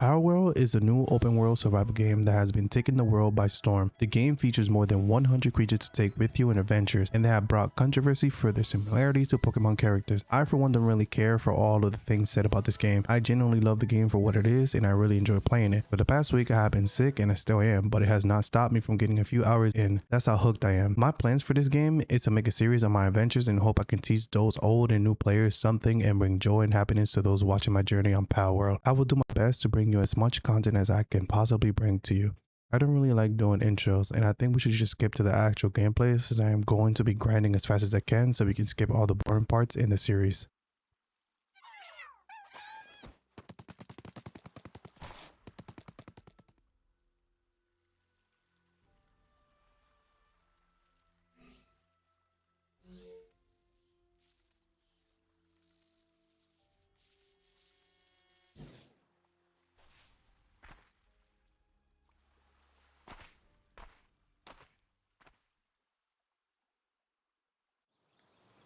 Palworld is a new open world survival game that has been taking the world by storm. The game features more than 100 creatures to take with you in adventures, and they have brought controversy for their similarity to Pokemon characters. I for one don't really care for all of the things said about this game. I genuinely love the game for what it is, and I really enjoy playing it. For the past week I have been sick, and I still am, but it has not stopped me from getting a few hours in. That's how hooked I am. My plans for this game is to make a series of my adventures and hope I can teach those old and new players something and bring joy and happiness to those watching my journey on Palworld. I will do my best to bring you as much content as I can possibly bring to you. I don't really like doing intros, and I think we should just skip to the actual gameplay since I am going to be grinding as fast as I can so we can skip all the boring parts in the series.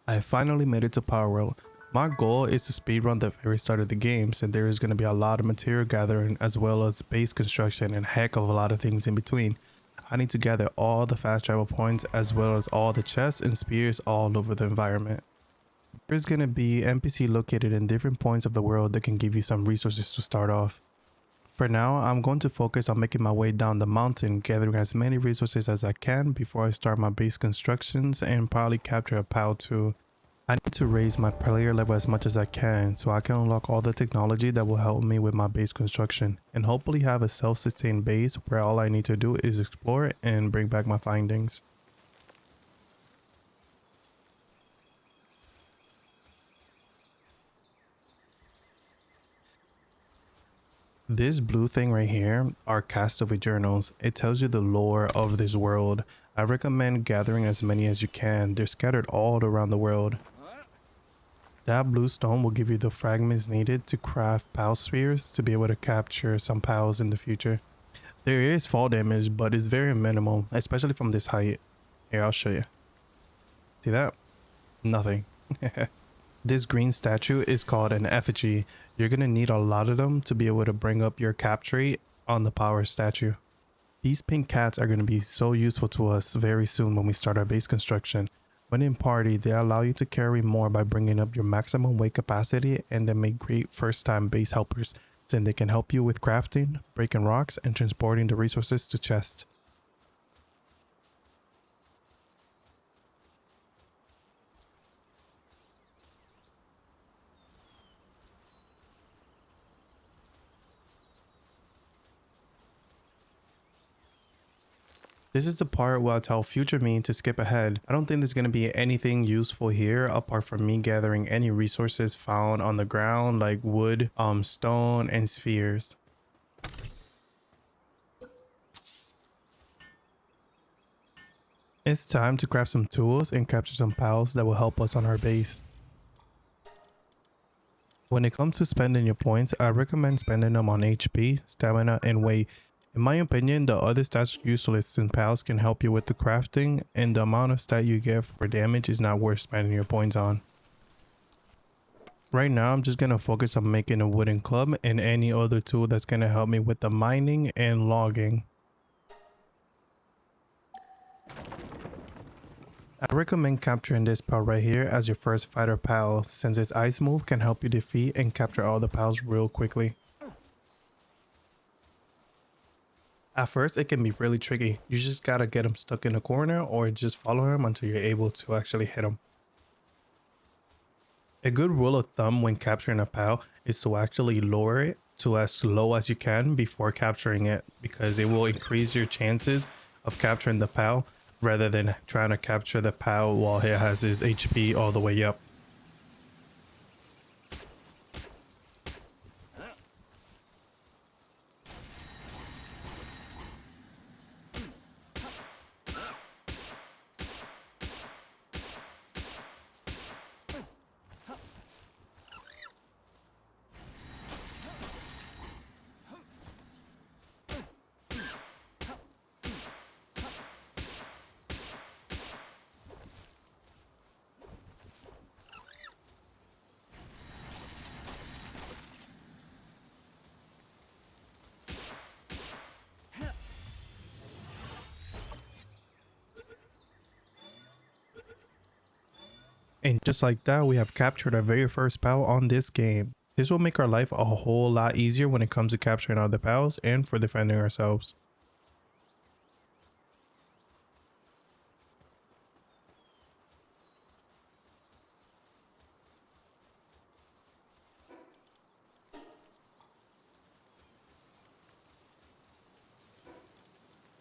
I finally made it to Palworld. My goal is to speedrun the very start of the game, since there is going to be a lot of material gathering as well as base construction and heck of a lot of things in between. I need to gather all the fast travel points as well as all the chests and spears all over the environment. There's going to be NPC located in different points of the world that can give you some resources to start off. For now, I'm going to focus on making my way down the mountain, gathering as many resources as I can before I start my base constructions and probably capture a PAL too. I need to raise my player level as much as I can so I can unlock all the technology that will help me with my base construction and hopefully have a self-sustained base where all I need to do is explore and bring back my findings. This blue thing right here are castaway journals. It tells you the lore of this world. I recommend gathering as many as you can. They're scattered all around the world. That blue stone will give you the fragments needed to craft PAL spheres to be able to capture some PALs in the future. There is fall damage, but it's very minimal, especially from this height. Here, I'll show you. See that? Nothing. This green statue is called an effigy. You're gonna need a lot of them to be able to bring up your cap trait on the power statue. These pink cats are gonna be so useful to us very soon when we start our base construction. When in party, they allow you to carry more by bringing up your maximum weight capacity, and they make great first time base helpers since they can help you with crafting, breaking rocks, and transporting the resources to chests. This is the part where I tell future me to skip ahead. I don't think there's going to be anything useful here apart from me gathering any resources found on the ground like wood, stone, and spheres. It's time to craft some tools and capture some pals that will help us on our base. When it comes to spending your points, I recommend spending them on HP, stamina, and weight. In my opinion, the other stats are useless since pals can help you with the crafting, and the amount of stat you get for damage is not worth spending your points on. Right now, I'm just going to focus on making a wooden club and any other tool that's going to help me with the mining and logging. I recommend capturing this pal right here as your first fighter pal, since its ice move can help you defeat and capture all the pals real quickly. At first, it can be really tricky. You just gotta get him stuck in a corner or just follow him until you're able to actually hit him. A good rule of thumb when capturing a PAL is to actually lower it to as low as you can before capturing it, because it will increase your chances of capturing the PAL rather than trying to capture the PAL while he has his HP all the way up. And just like that, we have captured our very first pal on this game. This will make our life a whole lot easier when it comes to capturing other pals and for defending ourselves.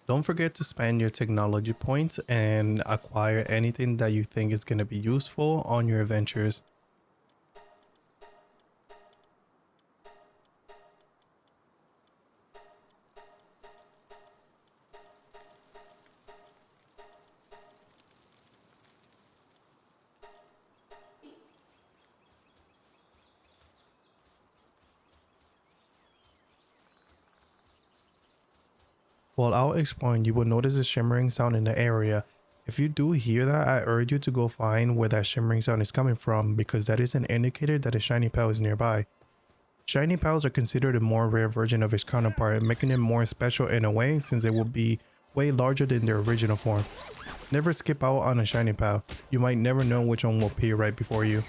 Don't forget to spend your technology points and acquire anything that you think is going to be useful on your adventures. While out exploring, you will notice a shimmering sound in the area. If you do hear that, I urge you to go find where that shimmering sound is coming from, because that is an indicator that a shiny pal is nearby. Shiny pals are considered a more rare version of its counterpart, making it more special in a way since it will be way larger than their original form. Never skip out on a shiny pal. You might never know which one will appear right before you.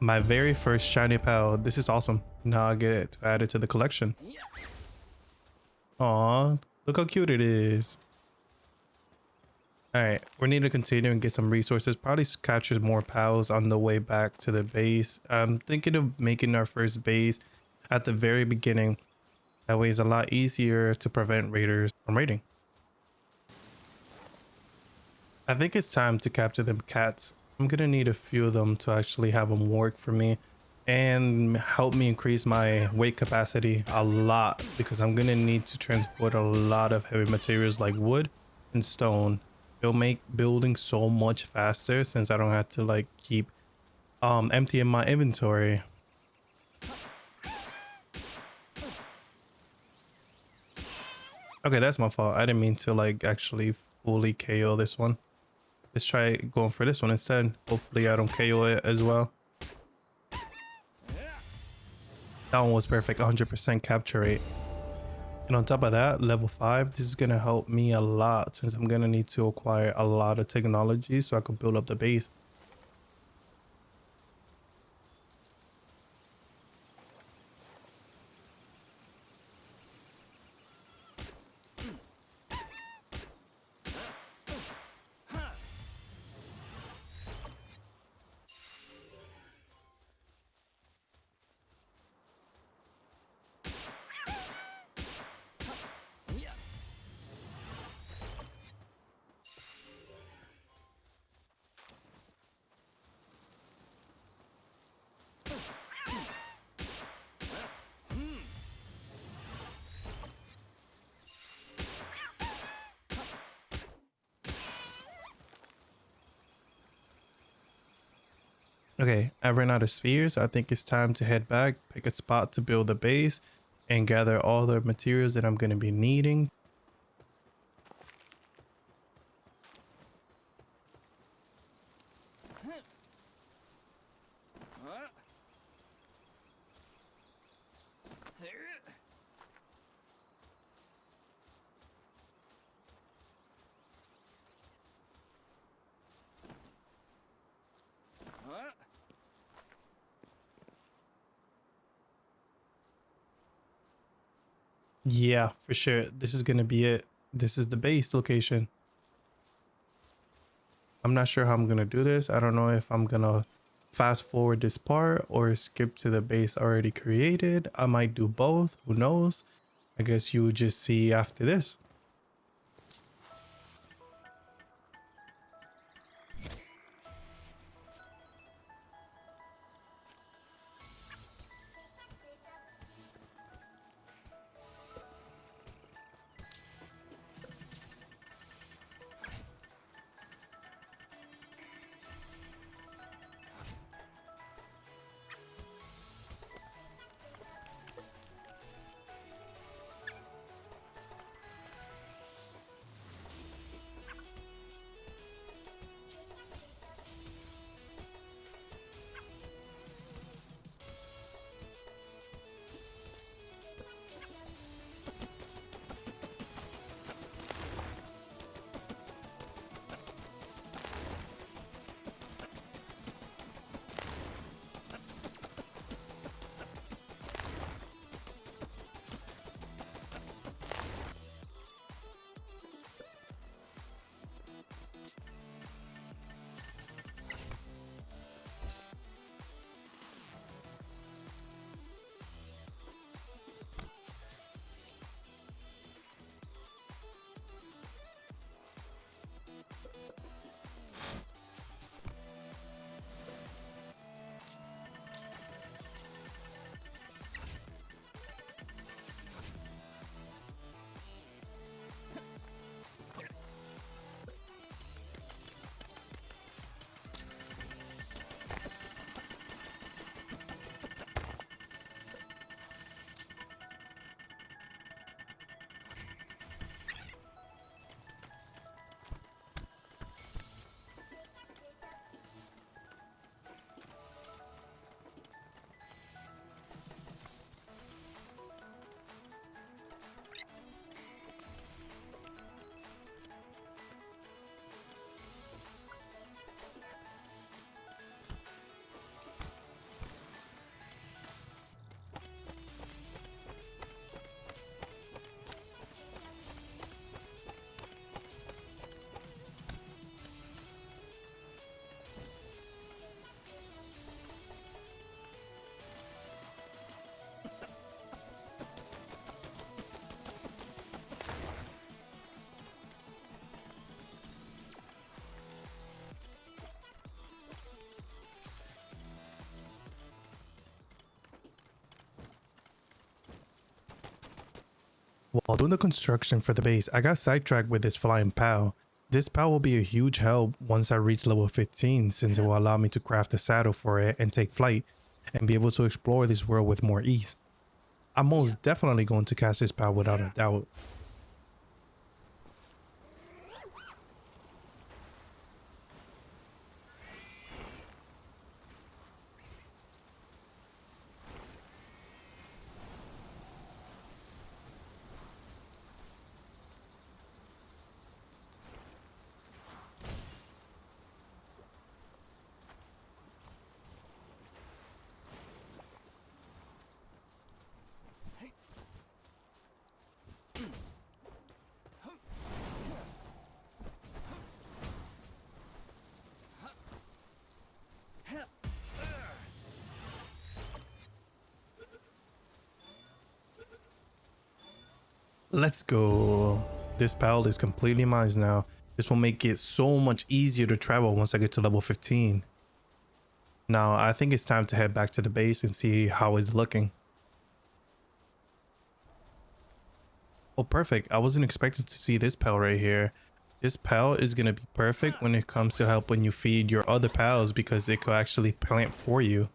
My very first shiny pal. This is awesome. Now I get it to add it to the collection. Aw, look how cute it is. Alright, we need to continue and get some resources. Probably capture more pals on the way back to the base. I'm thinking of making our first base at the very beginning. That way it's a lot easier to prevent raiders from raiding. I think it's time to capture them cats. I'm gonna need a few of them to actually have them work for me and help me increase my weight capacity a lot, because I'm gonna need to transport a lot of heavy materials like wood and stone. It'll make building so much faster since I don't have to like keep emptying my inventory. Okay, that's my fault. I didn't mean to like actually fully KO this one. Let's try going for this one instead. Hopefully I don't KO it as well. That one was perfect, 100% capture rate. And on top of that, level 5, this is going to help me a lot since I'm going to need to acquire a lot of technology so I can build up the base. Okay, I ran out of spheres. I think it's time to head back, pick a spot to build the base, and gather all the materials that I'm going to be needing. Yeah, for sure. This is gonna be it. This is the base location. I'm not sure how I'm gonna do this. I don't know if I'm gonna fast forward this part or skip to the base already created. I might do both. Who knows? I guess you would just see after this. While doing the construction for the base, I got sidetracked with this flying POW. This POW will be a huge help once I reach level 15 since it will allow me to craft a saddle for it and take flight and be able to explore this world with more ease. I'm most definitely going to cast this POW without a doubt. Let's go. This POW is completely mine now. This will make it so much easier to travel once I get to level 15. Now, I think it's time to head back to the base and see how it's looking. Oh, perfect. I wasn't expecting to see this POW right here. This POW is going to be perfect when it comes to helping you feed your other POWs because it could actually plant for you.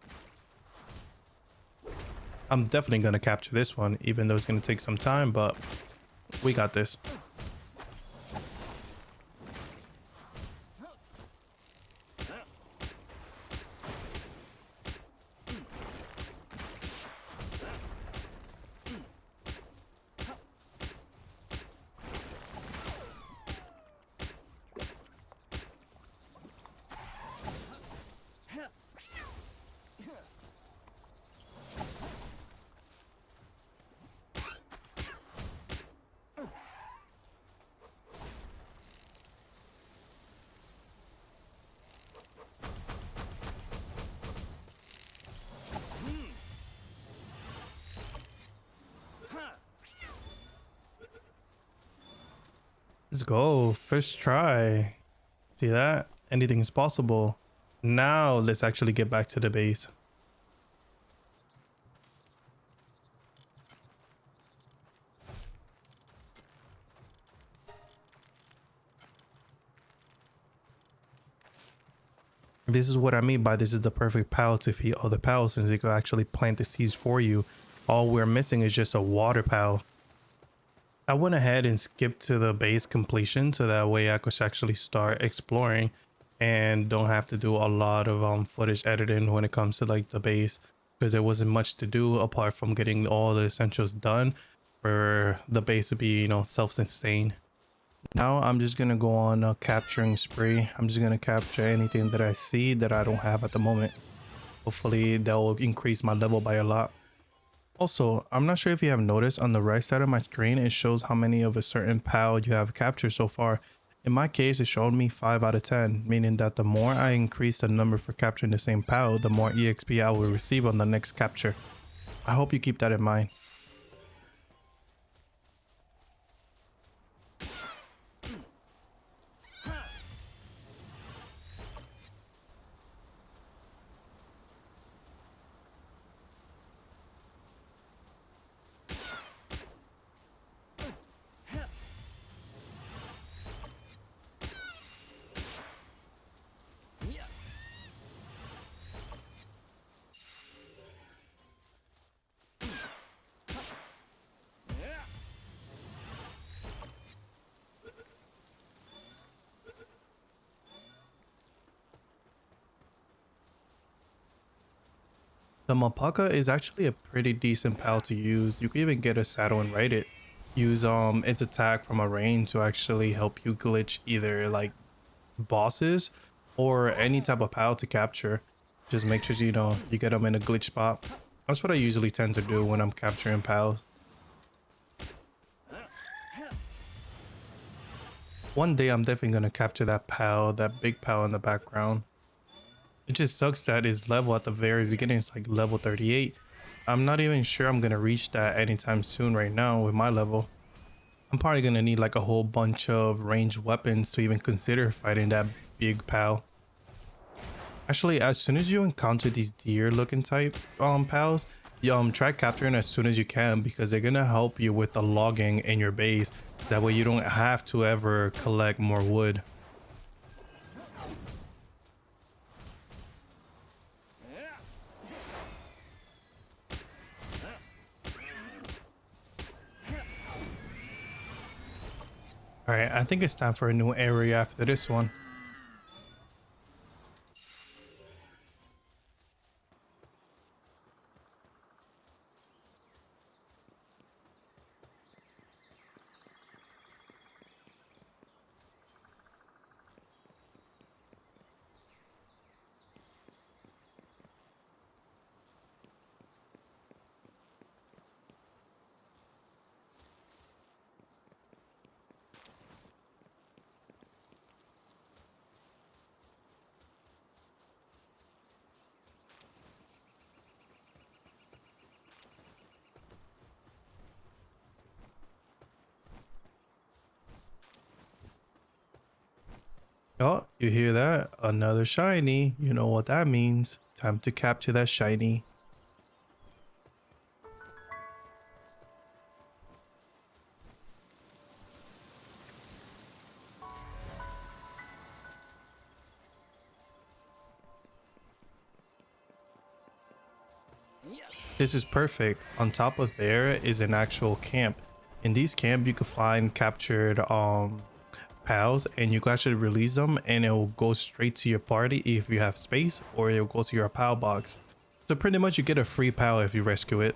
I'm definitely going to capture this one, even though it's going to take some time, but we got this. Let's go. First try. See that? Anything is possible. Now let's actually get back to the base. This is what I mean by this is the perfect pal to feed other pals, since they could actually plant the seeds for you. All we're missing is just a water pal. I went ahead and skipped to the base completion so that way I could actually start exploring and don't have to do a lot of footage editing when it comes to like the base, because there wasn't much to do apart from getting all the essentials done for the base to be, you know, self-sustained. Now I'm just gonna go on a capturing spree. I'm just gonna capture anything that I see that I don't have at the moment. Hopefully that will increase my level by a lot. Also, I'm not sure if you have noticed on the right side of my screen, it shows how many of a certain PAL you have captured so far. In my case, it showed me 5 out of 10, meaning that the more I increase the number for capturing the same PAL, the more EXP I will receive on the next capture. I hope you keep that in mind. The Mapaka is actually a pretty decent PAL to use. You can even get a saddle and ride it. Use its attack from a range to actually help you glitch either like bosses or any type of PAL to capture. Just make sure you know you get them in a glitch spot. That's what I usually tend to do when I'm capturing PALs. One day I'm definitely gonna capture that PAL, that big PAL in the background. It just sucks that his level at the very beginning is like level 38. I'm not even sure I'm gonna reach that anytime soon right now with my level. I'm probably gonna need like a whole bunch of ranged weapons to even consider fighting that big PAL. Actually, as soon as you encounter these deer looking type pals, you try capturing as soon as you can, because they're gonna help you with the logging in your base. That way you don't have to ever collect more wood. Alright, I think it's time for a new area after this one. Oh, you hear that? Another shiny. You know what that means. Time to capture that shiny. This is perfect. On top of there is an actual camp. In these camp you can find captured pals, and you can actually release them and it will go straight to your party if you have space, or it will go to your pal box. So pretty much you get a free pal if you rescue it.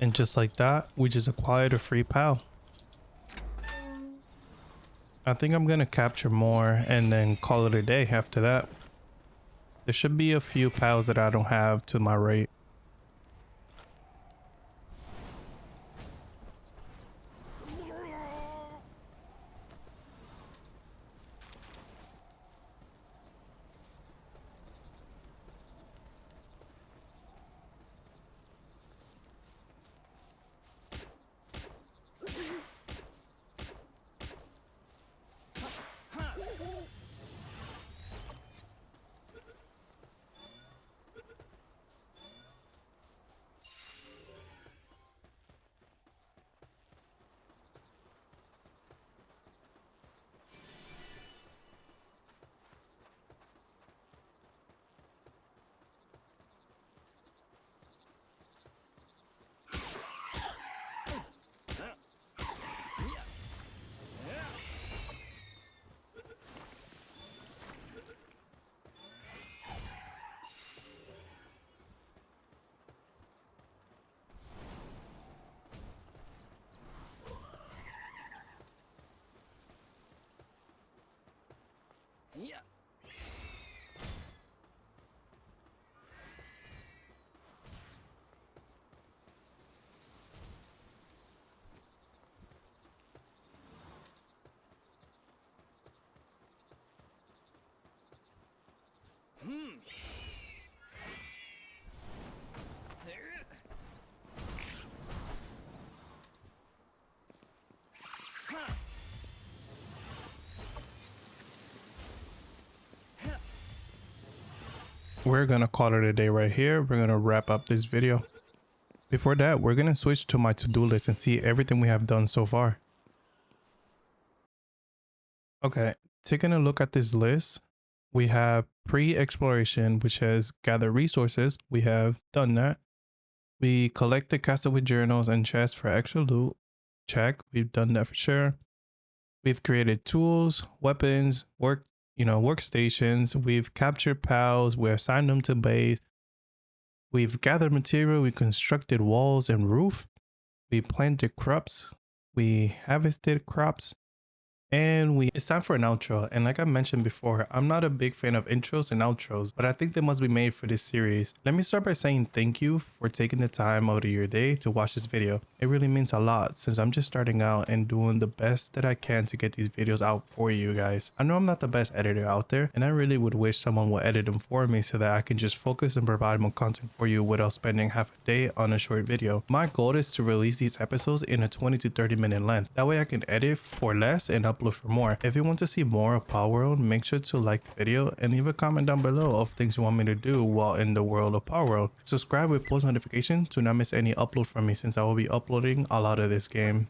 And just like that, we just acquired a free pal. I think I'm gonna capture more and then call it a day after that. There should be a few pals that I don't have to my right. We're gonna call it a day right here. We're gonna wrap up this video. Before that, we're gonna switch to my to-do list and see everything we have done so far. Okay, taking a look at this list, we have pre-exploration, which has gather resources. We have done that. We collected castaway journals and chests for extra loot. Check, we've done that for sure. We've created tools, weapons, workstations. We've captured pals. We assigned them to base. We've gathered material. We constructed walls and roof. We planted crops. We harvested crops. And it's time for an outro. And like I mentioned before, I'm not a big fan of intros and outros, but I think they must be made for this series. Let me start by saying thank you for taking the time out of your day to watch this video. It really means a lot since I'm just starting out and doing the best that I can to get these videos out for you guys. I know I'm not the best editor out there, and I really would wish someone would edit them for me so that I can just focus and provide more content for you without spending half a day on a short video. My goal is to release these episodes in a 20 to 30 minute length. That way I can edit for less and upload for more. If you want to see more of Palworld, make sure to like the video and leave a comment down below of things you want me to do while in the world of Palworld. Subscribe with post notifications to not miss any upload from me since I will be uploading a lot of this game.